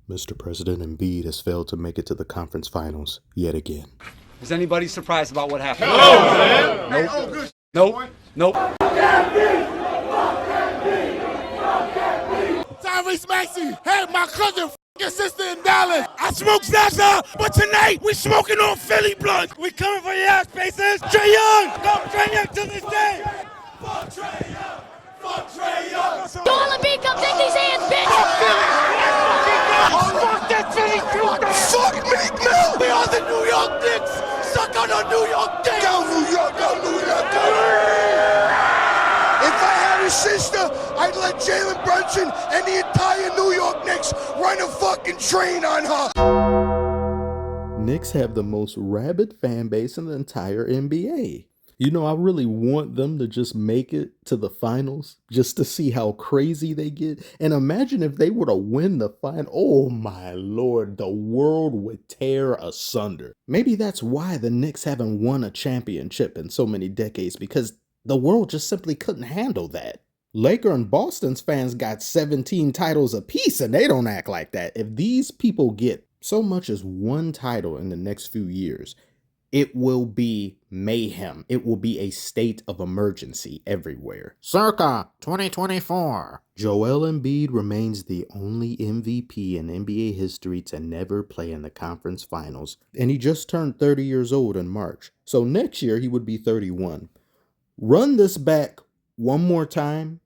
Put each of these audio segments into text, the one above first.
Mr. President, Embiid has failed to make it to the conference finals yet again. Is anybody surprised about what happened? No, man. Nope. Hey, oh, good. Nope. Nope. Tyrese Maxey had my cousin sister in Dallas. I smoke Zaza, but tonight we smoking on Philly blood. We coming for your ass, Pacers. Trae Young, come Trae Young to this day. Fuck Trae Young. Fuck Trae Young. Joel Embiid, come take these hands, bitch. Fuck Philly. Fuck that Philly truth. Fuck Meek Mill. We are the New York Knicks. Suck on the New York Knicks. Go New York, go New York, go. If I had a sister, I'd let Jalen Brunson and the entire New York Knicks run a fucking train on her. Knicks have the most rabid fan base in the entire NBA. You know, I really want them to just make it to the finals just to see how crazy they get. And imagine if they were to win the final. Oh my Lord, the world would tear asunder. Maybe that's why the Knicks haven't won a championship in so many decades, because the world just simply couldn't handle that. Laker and Boston's fans got 17 titles apiece, and they don't act like that. If these people get so much as one title in the next few years, it will be mayhem. It will be a state of emergency everywhere. Circa 2024. Joel Embiid remains the only MVP in NBA history to never play in the conference finals, and he just turned 30 years old in March. So next year he would be 31. Run this back one more time.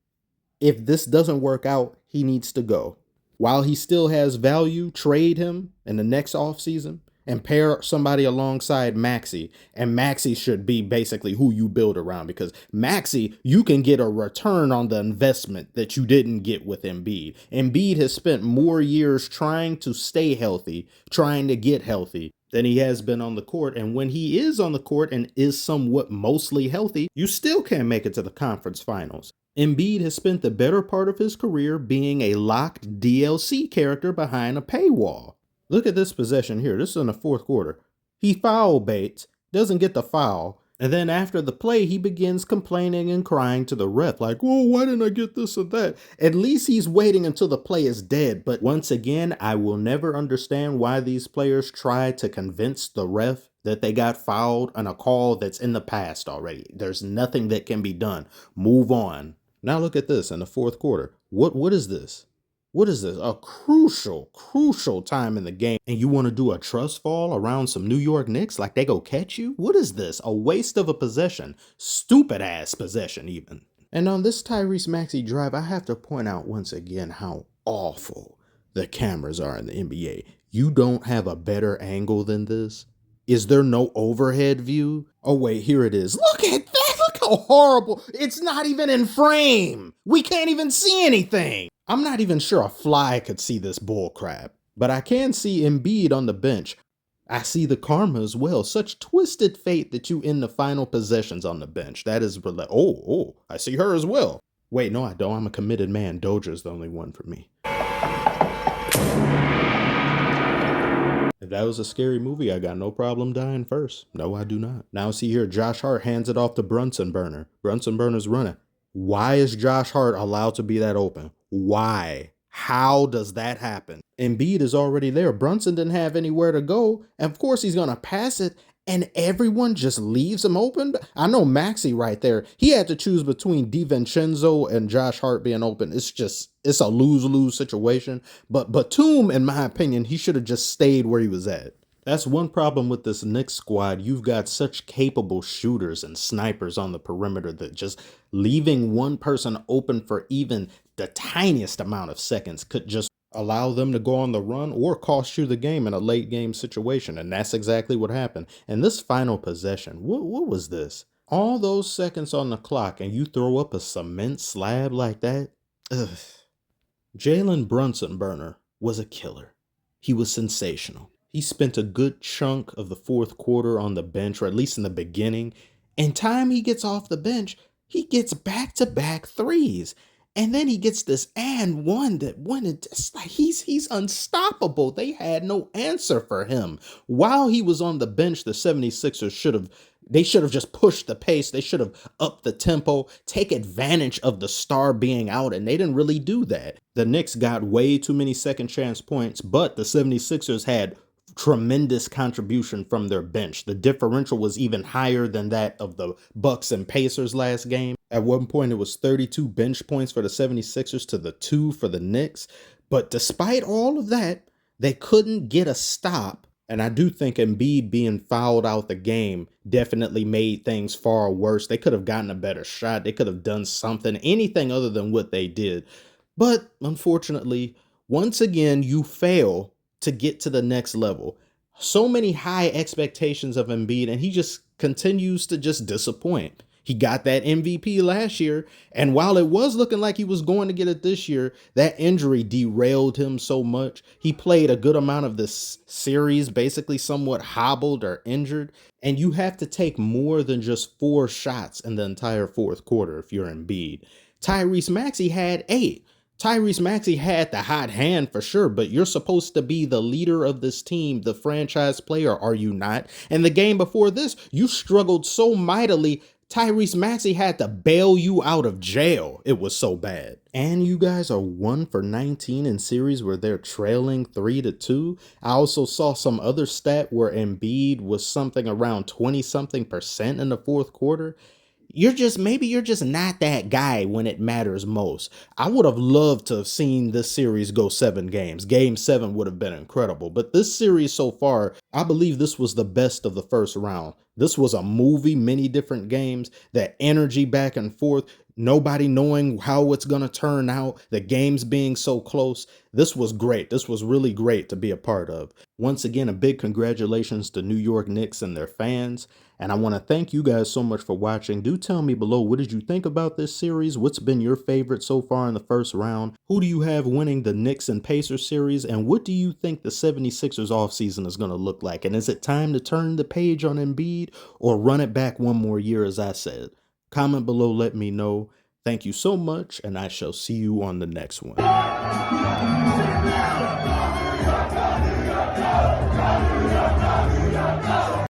If this doesn't work out, he needs to go. While he still has value, trade him in the next offseason and pair somebody alongside Maxey. And Maxey should be basically who you build around, because Maxey, you can get a return on the investment that you didn't get with Embiid. Embiid has spent more years trying to stay healthy, trying to get healthy, than he has been on the court. And when he is on the court and is somewhat mostly healthy, you still can't make it to the conference finals. Embiid has spent the better part of his career being a locked DLC character behind a paywall. Look at this possession here. This is in the fourth quarter. He foul baits, doesn't get the foul, and then after the play, he begins complaining and crying to the ref like, "Whoa, why didn't I get this or that?" At least he's waiting until the play is dead. But once again, I will never understand why these players try to convince the ref that they got fouled on a call that's in the past already. There's nothing that can be done. Move on. Now look at this in the fourth quarter. What is this? What is this? A crucial time in the game, and you want to do a trust fall around some New York Knicks like they go catch you? What is this? A waste of a possession. Stupid ass possession even. And on this Tyrese Maxey drive, I have to point out once again how awful the cameras are in the NBA. You don't have a better angle than this? Is there no overhead view? Oh wait, here it is. Look at that! Look how horrible! It's not even in frame! We can't even see anything! I'm not even sure a fly could see this bull crap. But I can see Embiid on the bench. I see the karma as well. Such twisted fate that you end the final possessions on the bench. That is, I see her as well. Wait, no I don't. I'm a committed man. Doja's the only one for me. If that was a scary movie, I got no problem dying first. No, I do not. Now see here, Josh Hart hands it off to Brunson Burner. Brunson Burner's running. Why is Josh Hart allowed to be that open? Why? How does that happen? Embiid is already there. Brunson didn't have anywhere to go. And of course he's going to pass it, and everyone just leaves him open. I know Maxey right there. He had to choose between DiVincenzo and Josh Hart being open. It's a lose-lose situation. But Batum, in my opinion, he should have just stayed where he was at. That's one problem with this Knicks squad. You've got such capable shooters and snipers on the perimeter that just leaving one person open for even the tiniest amount of seconds could just allow them to go on the run or cost you the game in a late game situation. And that's exactly what happened. And this final possession, what was this? All those seconds on the clock and you throw up a cement slab like that? Ugh. Jalen Brunson Burner was a killer. He was sensational. He spent a good chunk of the fourth quarter on the bench, or at least in the beginning. And time he gets off the bench, he gets back-to-back threes. And then he gets this and one that went, it's like he's unstoppable. They had no answer for him. While he was on the bench, the 76ers should have They should have just pushed the pace. They should have upped the tempo, take advantage of the star being out, and they didn't really do that. The Knicks got way too many second chance points, but the 76ers had tremendous contribution from their bench. The differential was even higher than that of the Bucks and Pacers last game. At one point, it was 32 bench points for the 76ers to the 2 for the Knicks. But despite all of that, they couldn't get a stop. And I do think Embiid being fouled out the game definitely made things far worse. They could have gotten a better shot. They could have done something, anything other than what they did. But unfortunately, once again, you fail to get to the next level. So many high expectations of Embiid, and he just continues to just disappoint. He got that MVP last year, and while it was looking like he was going to get it this year, that injury derailed him so much. He played a good amount of this series, basically somewhat hobbled or injured, and you have to take more than just 4 shots in the entire fourth quarter if you're Embiid. Tyrese Maxey had 8. Tyrese Maxey had the hot hand for sure, but you're supposed to be the leader of this team, the franchise player, are you not? And the game before this, you struggled so mightily, Tyrese Maxey had to bail you out of jail. It was so bad. And you guys are 1 for 19 in series where they're trailing 3-2. I also saw some other stat where Embiid was something around 20-something% in the fourth quarter. Maybe you're just not that guy when it matters most. I would have loved to have seen this series go 7 games. Game 7 would have been incredible. But this series so far, I believe this was the best of the first round. This was a movie, many different games, that energy back and forth, nobody knowing how it's going to turn out, the games being so close. This was great. This was really great to be a part of. Once again, a big congratulations to New York Knicks and their fans. And I want to thank you guys so much for watching. Do tell me below, what did you think about this series? What's been your favorite so far in the first round? Who do you have winning the Knicks and Pacers series? And what do you think the 76ers offseason is going to look like? And is it time to turn the page on Embiid or run it back one more year, as I said? Comment below, let me know. Thank you so much, and I shall see you on the next one. Go,